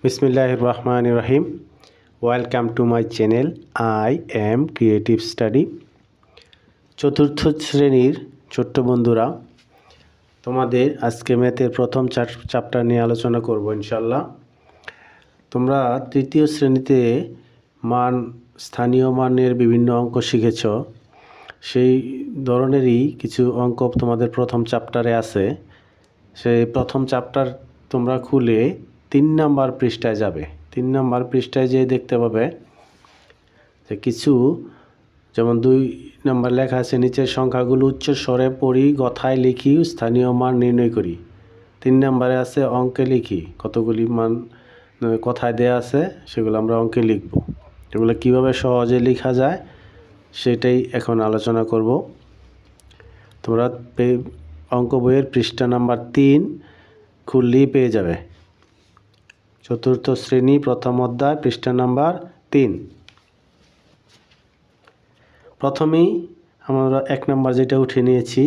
বিসমিল্লাহির রহমানির রহিম। Welcome to my channel I am creative study. চতুর্থ শ্রেণীর ছোট্ট বন্ধুরা, তোমাদের আজকে ম্যাথের প্রথম চ্যাপ্টার নিয়ে আলোচনা করব ইনশাল্লাহ। তোমরা তৃতীয় শ্রেণীতে স্থানীয় মানের বিভিন্ন অঙ্ক শিখেছ। সেই ধরনেরই কিছু অঙ্ক তোমাদের প্রথম চ্যাপ্টারে আছে। সেই প্রথম চ্যাপ্টার তোমরা খুলে 3 নাম্বার পৃষ্ঠায় যাবে। 3 নাম্বার পৃষ্ঠায় যেয়ে দেখতে পাবে যে কিছু, যেমন 2 নাম্বার লেখা আছে, নিচের সংখ্যাগুলো উচ্চ স্বরে পড়ি, কথায় লিখি, স্থানীয় মান নির্ণয় করি। 3 নাম্বারে আছে অঙ্কে লিখি। কতগুলি মান কথায় দেয়া আছে, সেগুলো আমরা অঙ্কে লিখব। এগুলো কিভাবে সহজে লেখা যায় সেটাই এখন আলোচনা করব। তোমরা অঙ্ক বইয়ের পৃষ্ঠা নাম্বার 3 খুললেই পেয়ে যাবে। চতুর্থ শ্রেণী প্রথম অধ্যায় পৃষ্ঠা নাম্বার 3। প্রথমেই আমরা 1 নাম্বার যেটা উঠে নিয়েছি,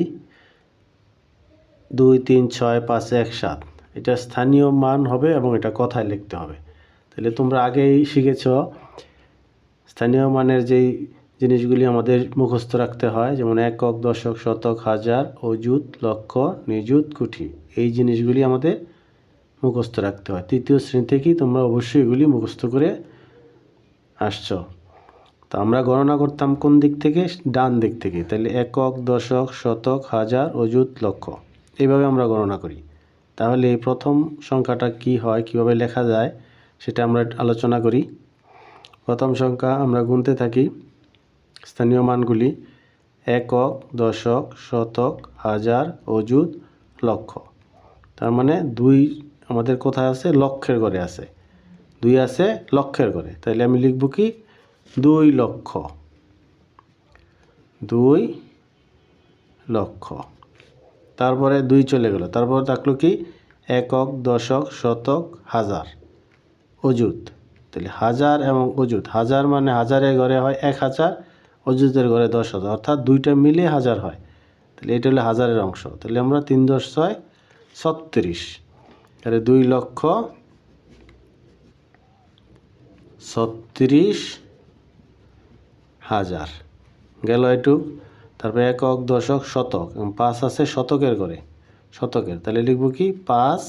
2 3 6 5 1 7, এটা স্থানীয় মান হবে এবং এটা কথায় লিখতে হবে। তাহলে তোমরা আগেই শিখেছ স্থানীয় মানের যেই জিনিসগুলি আমাদের মুখস্থ রাখতে হয়, যেমন একক, দশক, শতক, হাজার, অযুত, লক্ষ, নিযুত, কোটি। এই জিনিসগুলি আমাদের মুখস্থ রাখতে হয়। তৃতীয় শ্রেণী থেকেই তোমরা অবশ্যই এগুলি মুখস্থ করে আসছ। তো আমরা গণনা করতাম কোন দিক থেকে? ডান দিক থেকে। তাহলে একক, দশক, শতক, হাজার, অযুত, লক্ষ, এইভাবে আমরা গণনা করি। তাহলে এই প্রথম সংখ্যাটা কি হয়, কিভাবে লেখা যায় সেটা আমরা আলোচনা করি। প্রথম সংখ্যা আমরা গুনতে থাকি স্থানীয় মানগুলি: একক, দশক, শতক, হাজার, অযুত, লক্ষ। তার মানে 2 আমাদের কোথায় আছে? লক্ষের ঘরে আছে। 2 আছে লক্ষের ঘরে। তাহলে আমি লিখব কি? 2 লক্ষ। 2 লক্ষ। তারপরে 2 চলে গেল। তারপরে থাকলো কি? একক, দশক, শতক, হাজার, অযুত। তাহলে হাজার এবং অযুত। হাজার মানে হাজারের ঘরে হয় 1000, অযুতের ঘরে 10,000, অর্থাৎ 2টা মিলে হাজার হয়। তাহলে এটা হলো হাজারের অংশ। তাহলে আমরা 3 × 6 = 36। তাহলে 2 লক্ষ 36,000 গেল এটুক। তারপরে একক, দশক, শতক, 5 আছে শতকের ঘরে, শতকের। তাহলে লিখব কি? 5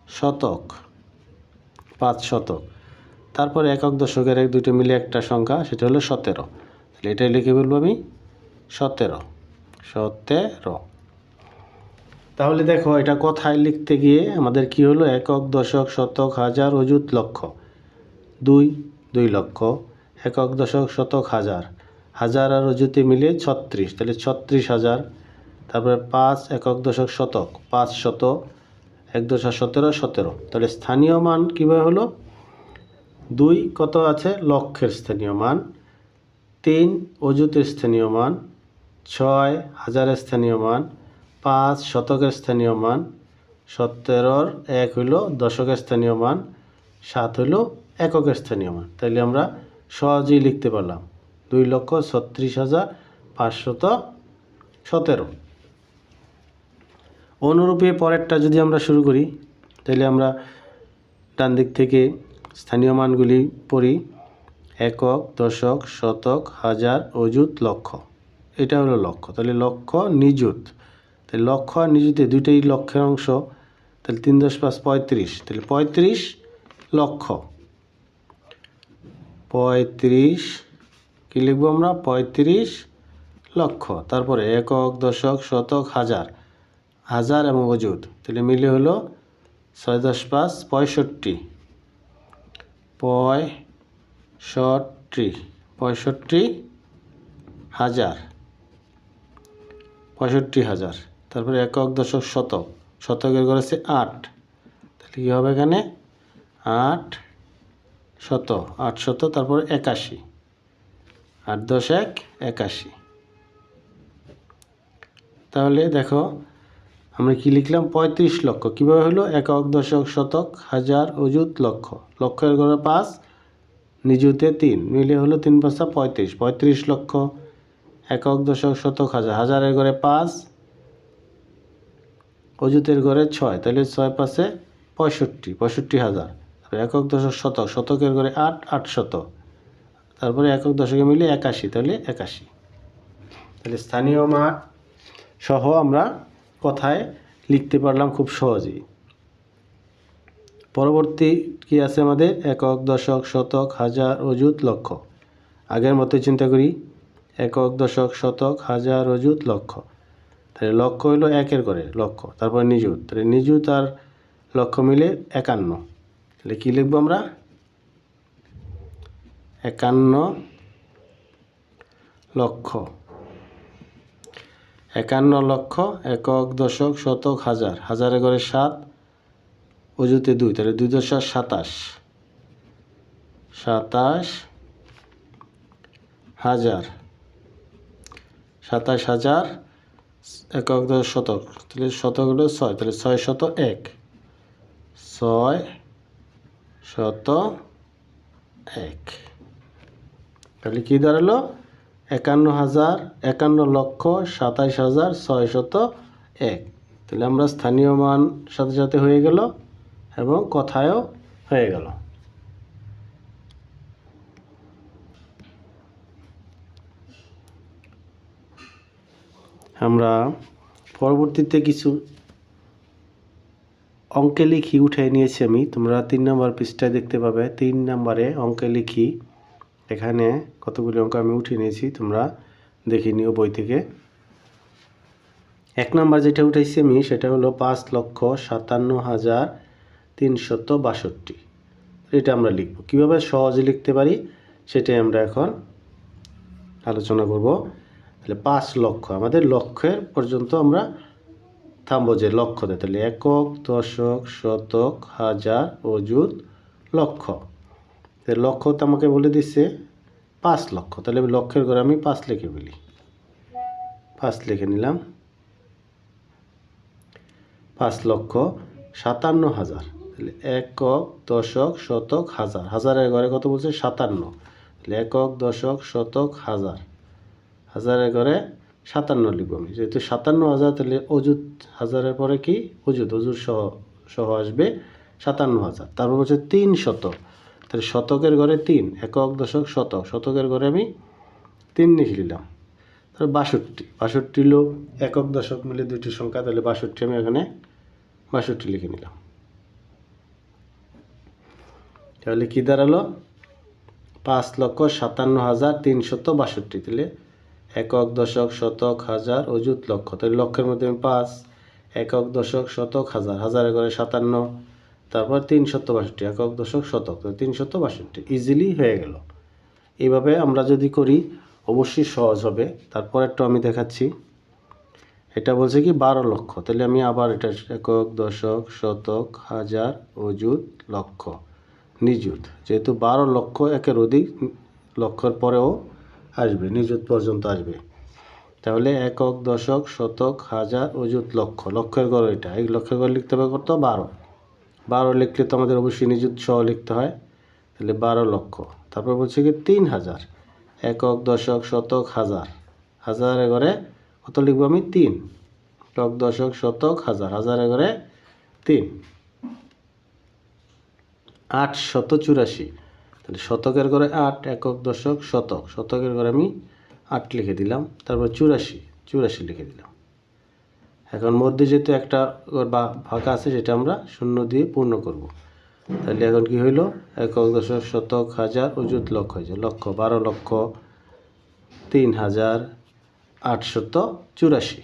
শতক, 5 শতক। তারপরে একক, দশকের 2টা মিলে একটা সংখ্যা, সেটা হলো 17। তাহলে এটাই লিখে বলবো আমি 17। তাহলে দেখো, এটা কথায় লিখতে গিয়ে আমাদের কি হলো? একক, দশক, শতক, হাজার, অযুত, লক্ষ। 2 লক্ষ। একক, দশক, শতক, হাজার, হাজার আর অযুতে মিলে 36, তাহলে 36,000। তারপরে 5 একক, দশক, শতক, 5 শত, 1 × 17 17। তাহলে স্থানীয় মান কীভাবে হলো? 2 কত আছে? লক্ষের স্থানীয় মান। 3 অযুতের স্থানীয় মান। 6 হাজারের স্থানীয় মান। 5 শতকের স্থানীয় মান। 17 1 হইল দশকের স্থানীয় মান। 7 হইল এককের স্থানীয় মান। তাইলে আমরা সহজেই লিখতে পারলাম 2,36,517। অনুরূপে পরেরটা যদি আমরা শুরু করি, তাহলে আমরা ডান দিক থেকে স্থানীয় মানগুলি পড়ি: একক, দশক, শতক, হাজার, অযুত, লক্ষ। এটা হলো লক্ষ। তাহলে লক্ষ, নিযুত। তাহলে লক্ষ আর নিযুতে দুইটাই লক্ষের অংশ। তাহলে 3 × 5 = 35। তাহলে 35 লক্ষ। 35 কি লিখবো আমরা? 35 লক্ষ। তারপরে একক, দশক, শতক, হাজার, হাজার এবং অযুত, তাহলে মিলে হলো 6 × 10 = 65। 65,000। 65,000। তারপরে একক, দশক, শতক, শতকের ঘরে আছে 8। তাহলে কী হবে এখানে? 8 শত, 800। তারপরে 81, 8 × 10 = 81। তাহলে দেখো আমরা কি লিখলাম? 35 লক্ষ। কীভাবে হলো? একক, দশক, শতক, হাজার, অযুত, লক্ষ। লক্ষের ঘরে 5, নিযুতে 3, মিলে হলো 3 × 5 = 35। 35 লক্ষ। একক, দশক, শতক, হাজার, হাজারের ঘরে 5, অযুতের ঘরে 6, তাহলে 6 পাশে 65,000। একক দশক শতক, শতকের ঘরে 8, 800। তারপরে একক দশকে মিলে 81, তাহলে 81। তাহলে স্থানীয় মান সহ আমরা কথায় লিখতে পারলাম খুব সহজেই। পরবর্তী কি আছে আমাদের? একক, দশক, শতক, হাজার, অযুত, লক্ষ। আগের মতো চিন্তা করি, একক, দশক, শতক, হাজার, অযুত, লক্ষ। তাহলে লক্ষ হলো একের ঘরে লক্ষ, তারপর নিযুত, তাহলে নিযুত আর লক্ষ মিলে 51। তাহলে কী লিখবো আমরা? 51 লক্ষ। 51 লক্ষ, একক, দশক, শতক, হাজার, হাজারের ঘরে 7, অযুতে 2, তাহলে 2 × 7 = 27। 27,000, 27,000 একক, দশক, শতক, তাহলে শতক হলো 6, তাহলে 601। 601, তাহলে কি দাঁড়ালো? 51,601। তাহলে আমরা স্থানীয় মান সাথে সাথে হয়ে গেল এবং কথায়ও হয়ে গেল। আমরা পরবর্তীতে কিছু অঙ্কে লিখি উঠে নিয়েছি আমি, তোমরা 3 নম্বর পৃষ্ঠায় দেখতে পাবে। 3 নম্বরে অঙ্কে লিখি, এখানে কতগুলি অঙ্ক আমি উঠিয়ে নিয়েছি, তোমরা দেখে নিও বই থেকে। 1 নম্বর যেটা উঠাইছি আমি সেটা হলো 5,57,362। এটা আমরা লিখব, কীভাবে সহজে লিখতে পারি সেটাই আমরা এখন আলোচনা করব। তাহলে 5 লক্ষ, আমাদের লক্ষের পর্যন্ত আমরা থামবো যে লক্ষতে। তাহলে একক, দশক, শতক, হাজার, অযুত, লক্ষ। তাহলে লক্ষ তো আমাকে বলে দিচ্ছে 5 লক্ষ, তাহলে লক্ষের ঘরে আমি 5 লিখে ফেলি। 5 লিখে নিলাম। 5,57,000, তাহলে একক, দশক, শতক, হাজার, হাজারের ঘরে কত বলছে? 57। তাহলে একক, দশক, শতক, হাজার, হাজারের ঘরে 57 লিখব আমি, যেহেতু 57,000। তাহলে অযুত হাজারের পরে কি? অযুত, অযুত সহ আসবে 57,000। তারপর বলছে 3 শতক, তাহলে শতকের ঘরে 3, একক, দশক, শতক, শতকের ঘরে আমি 3 লিখে নিলাম। তাহলে 62, 62 হলো একক, দশক মিলে 2টি সংখ্যা, তাহলে 62 আমি এখানে 62 লিখে নিলাম। তাহলে কি দাঁড়ালো? 5,57,362। তাহলে একক, দশক, শতক, হাজার, অযুত, লক্ষ। তাহলে লক্ষের মধ্যে আমি 5, একক, দশক, শতক, হাজার, হাজারের ঘরে 57, তারপর 362, একক, দশক, শতক, 362 ইজিলি হয়ে গেল। এইভাবে আমরা যদি করি অবশ্যই সহজ হবে। তারপর একটু আমি দেখাচ্ছি, এটা বলছে কি 12 লক্ষ। তাহলে আমি আবার এটা একক, দশক, শতক, হাজার, অযুত, লক্ষ, নিযুত, যেহেতু 12 লক্ষ একের অধিক লক্ষের পরেও আসবে, নিযুত পর্যন্ত আসবে। তাহলে একক, দশক, শতক, হাজার, অযুত, লক্ষ, লক্ষের ঘর এটা। এই লক্ষের ঘর লিখতে হবে কত? 12। 12 লিখলে তো আমাদের অবশ্যই নিযুত সহ লিখতে হয়, তাহলে 12 লক্ষ। তারপর বলছে কি 3,000, একক, দশক, শতক, হাজার, হাজারের ঘরে কত লিখবো আমি? 3, একক, দশক, শতক, হাজার, হাজারের ঘরে 3, 884। তাহলে শতকের ঘরে 8, একক, দশক, শতক, শতকের ঘরে আমি 8 লিখে দিলাম। তারপর 84 লিখে দিলাম। এখন মধ্যে যেহেতু একটা ফাঁকা আছে সেটা আমরা 0 দিয়ে পূর্ণ করব। তাহলে এখন কি হইল? একক, দশক, শতক, হাজার, অযুত, লক্ষ হয়েছে। লক্ষ 12,03,884।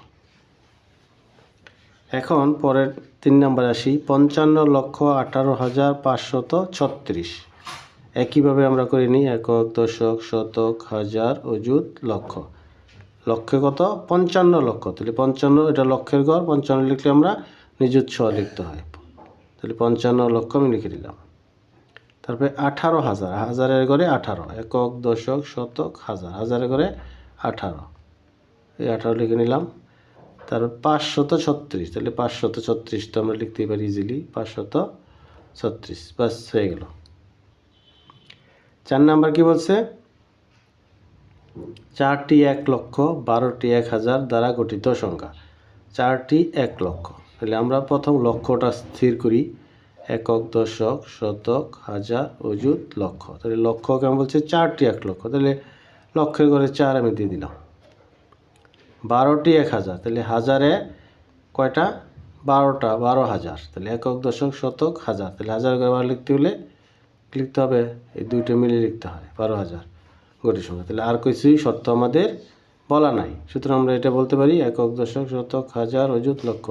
এখন পরের 3 নম্বর আসি, 55,18,536। একইভাবে আমরা করে নিই, একক, দশক, শতক, হাজার, অযুত, লক্ষ। লক্ষে কত? 55 লক্ষ। তাহলে 55, এটা লক্ষের ঘর, 55 লিখলে আমরা নিযুত সহ লিখতে হয়। তাহলে 55 লক্ষ আমি লিখে দিলাম। তারপরে 18,000, হাজারের ঘরে 18, একক, দশক, শতক, হাজার, হাজারের ঘরে 18, এই 18 লিখে নিলাম। তারপর 536, তাহলে 536 তো আমরা লিখতেই পারি ইজিলি, 536, বাস হয়ে গেল। 4 নাম্বার কি বলছে? 4টি 1 লক্ষ, 12টি 1,000 দ্বারা গঠিত সংখ্যা। 4টি 1 লক্ষ, তাহলে আমরা প্রথম লক্ষটা স্থির করি, একক, দশক, শতক, হাজার, অযুত, লক্ষ। তাহলে লক্ষ কেমন বলছে 4টি 1 লক্ষ, তাহলে লক্ষের ঘরে 4 আমি দিয়ে দিলাম। 12টি 1000, তাহলে হাজারে কয়টা 12টা, 12,000। তাহলে একক, দশক, শতক, হাজার, তাহলে হাজার ঘরে 12 লিখতে হলে লিখতে হবে এই দুইটা মিলে লিখতে হয় 12,000 গঠিত সংখ্যা। তাহলে আর কিছুই শর্ত আমাদের বলা নাই, সুতরাং আমরা এটা বলতে পারি একক, দশক, শতক, হাজার, অযুত, লক্ষ।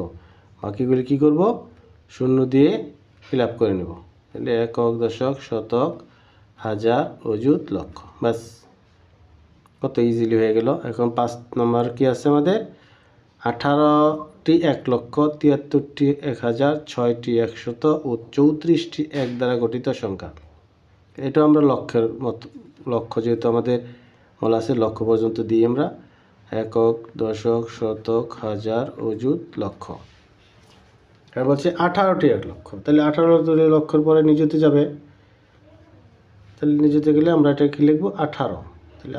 বাকিগুলি কি করব, শূন্য দিয়ে ফিল আপ করে নেব। তাহলে একক, দশক, শতক, হাজার, অযুত, লক্ষ, ব্যাস কত ইজিলি হয়ে গেল। এখন 5 নম্বর কি আছে আমাদের, 18টি 1 লক্ষ, 73টি 1000, 6টি 100 ও 34টি 1 দ্বারা গঠিত সংখ্যা। এটা আমরা লক্ষের মতো, লক্ষ যেহেতু আমাদের বলা আছে লক্ষ পর্যন্ত দিই আমরা, একক, দশক, শতক, হাজার, অযুত, লক্ষ। আর বলছে 18টি 1 লক্ষ, তাহলে 18 লক্ষের পরে নিজেতে যাবে, তাহলে নিজেতে গেলে আমরা এটা কি লিখবো 18, তাহলে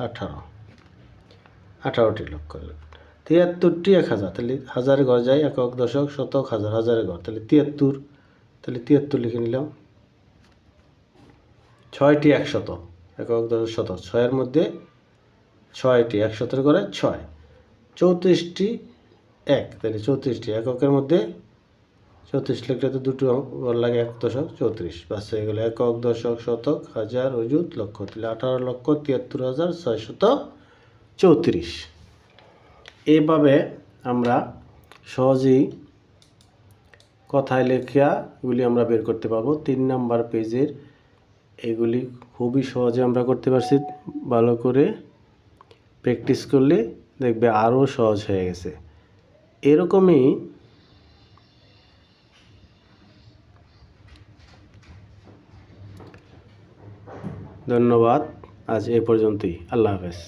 18টি লক্ষ। 73টি 1000, তাহলে হাজারে ঘর যায়, একক, দশক, শতক, হাজার, হাজারে ঘর, তাহলে 73, তাহলে 73 লিখে নিলাম। 6টি 100, একক, দশক, শতক, 6-এর মধ্যে 6টি, 100-এর ঘরে 6, 34টি 1, তাহলে 34টি এককের মধ্যে 34 লিখলে তো দুটো ঘর লাগে, 1 দশক 34, বাস হয়ে গেল একক, দশক, শতক, হাজার, অযুত, লক্ষ। তাহলে 18,73,634। এইভাবে আমরা সহজেই কথায় লেখাগুলি আমরা বের করতে পারবো। 3 নাম্বার পেজের এগুলি খুবই সহজে আমরা করতে পারছি, ভালো করে প্র্যাকটিস করলে দেখবে আরও সহজ হয়ে গেছে। এরকমই ধন্যবাদ, আজ এ পর্যন্তই, আল্লাহ হাফেজ।